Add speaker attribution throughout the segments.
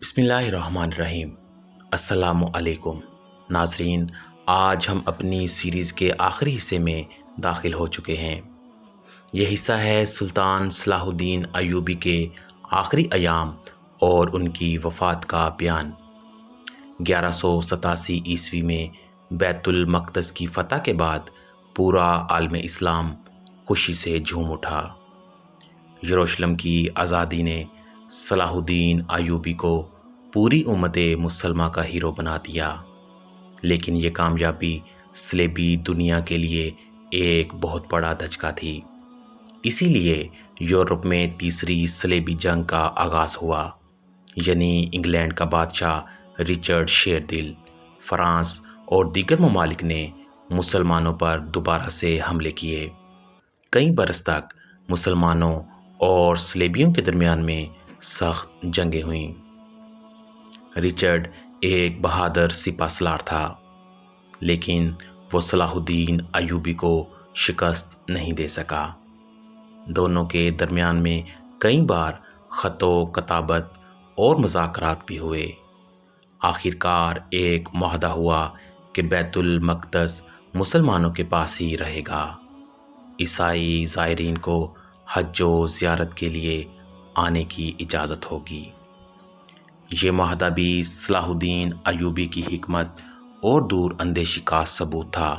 Speaker 1: बिस्मिल्लाहिर्रहमानिर्रहीम। अस्सलामुअलैकुम नाज़रीन, आज हम अपनी सीरीज़ के आखिरी हिस्से में दाखिल हो चुके हैं। यह हिस्सा है सुल्तान सलाहुद्दीन अय्यूबी के आखिरी अयाम और उनकी वफ़ात का बयान। 1187 ईस्वी में बैतुल मक़दस की फ़तह के बाद पूरा आलम इस्लाम खुशी से झूम उठा। यरूशलेम की आज़ादी ने सलाहुद्दीन अय्यूबी को पूरी उम्मत मुसलमा का हीरो बना दिया, लेकिन ये कामयाबी सलेबी दुनिया के लिए एक बहुत बड़ा धचका थी। इसीलिए यूरोप में तीसरी सलेबी जंग का आगाज़ हुआ, यानी इंग्लैंड का बादशाह रिचर्ड शेरदिल, फ्रांस और दीगर ममालिक ने मुसलमानों पर दोबारा से हमले किए। कई बरस तक मुसलमानों और सलेबियों के दरमियान में सख्त जंगें हुईं। रिचर्ड एक बहादुर सिपाहसालार था, लेकिन वो सलाहुद्दीन अय्यूबी को शिकस्त नहीं दे सका। दोनों के दरमियान में कई बार ख़तो कताबत और मुज़ाकरात भी हुए। आखिरकार एक मुआहदा हुआ कि बैतुल मक़दस मुसलमानों के पास ही रहेगा। ईसाई ज़ायरीन को हज व ज़ियारत के लिए आने की इजाज़त होगी। ये मुआहदा भी सलाहुद्दीन अय्यूबी की हिकमत और दूर अंदेशी का सबूत था।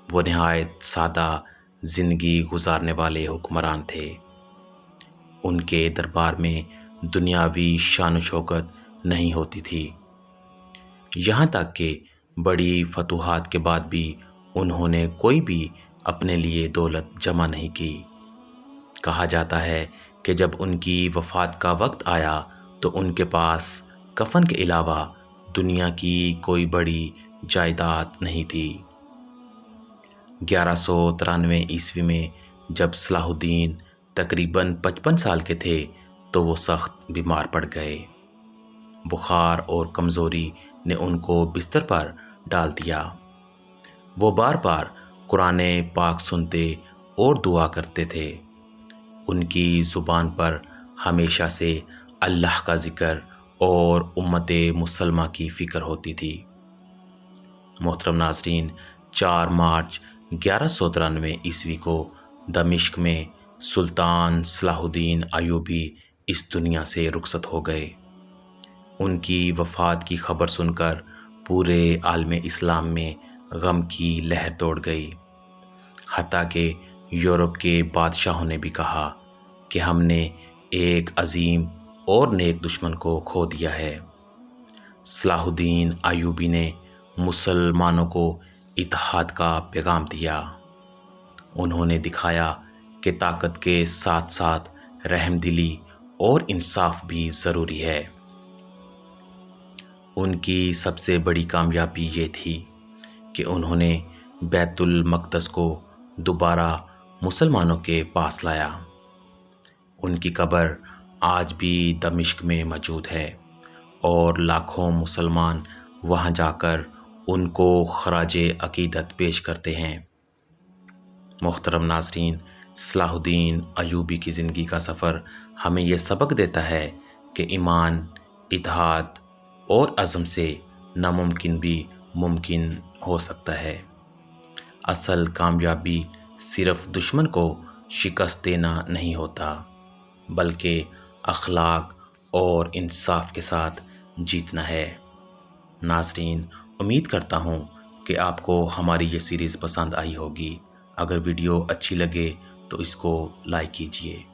Speaker 1: वो नहायत सादा ज़िंदगी गुजारने वाले हुक्मरान थे। उनके दरबार में दुनियावी शान व शौकत नहीं होती थी। यहाँ तक कि बड़ी फतूहात के बाद भी उन्होंने कोई भी अपने लिए दौलत जमा नहीं की। कहा जाता है कि जब उनकी वफ़ात का वक्त आया तो उनके पास कफन के अलावा दुनिया की कोई बड़ी जायदाद नहीं थी। 1193 ईस्वी में जब सलाहुद्दीन तकरीबन 55 साल के थे तो वो सख्त बीमार पड़ गए। बुखार और कमज़ोरी ने उनको बिस्तर पर डाल दिया। वो बार बार कुरान पाक सुनते और दुआ करते थे। उनकी ज़ुबान पर हमेशा से अल्लाह का ज़िक्र और उम्मत मुसलमा की फ़िक्र होती थी। मोहतरम नाज़रीन, 4 मार्च 1193 ईस्वी को दमिश्क में सुल्तान सलाहुद्दीन अय्यूबी इस दुनिया से रुखसत हो गए। उनकी वफ़ात की खबर सुनकर पूरे आलम इस्लाम में गम की लहर दौड़ गई। हत्ता कि यूरोप के बादशाहों ने भी कहा कि हमने एक अजीम और नेक दुश्मन को खो दिया है। सलाहुद्दीन अय्यूबी ने मुसलमानों को इत्तेहाद का पैगाम दिया। उन्होंने दिखाया कि ताकत के साथ साथ रहमदिली और इंसाफ भी ज़रूरी है। उनकी सबसे बड़ी कामयाबी ये थी कि उन्होंने बैतुल मक़दस को दोबारा मुसलमानों के पास लाया। उनकी कब्र आज भी दमिश्क में मौजूद है और लाखों मुसलमान वहां जाकर उनको खराजे अकीदत पेश करते हैं। मोहतरम नाज़रीन, सलाहुद्दीन अय्यूबी की ज़िंदगी का सफ़र हमें यह सबक देता है कि ईमान, इत्तेहाद और अज़्म से नामुमकिन भी मुमकिन हो सकता है। असल कामयाबी सिर्फ़ दुश्मन को शिकस्त देना नहीं होता, बल्कि अखलाक और इंसाफ के साथ जीतना है। नाज़रीन, उम्मीद करता हूँ कि आपको हमारी ये सीरीज़ पसंद आई होगी। अगर वीडियो अच्छी लगे तो इसको लाइक कीजिए।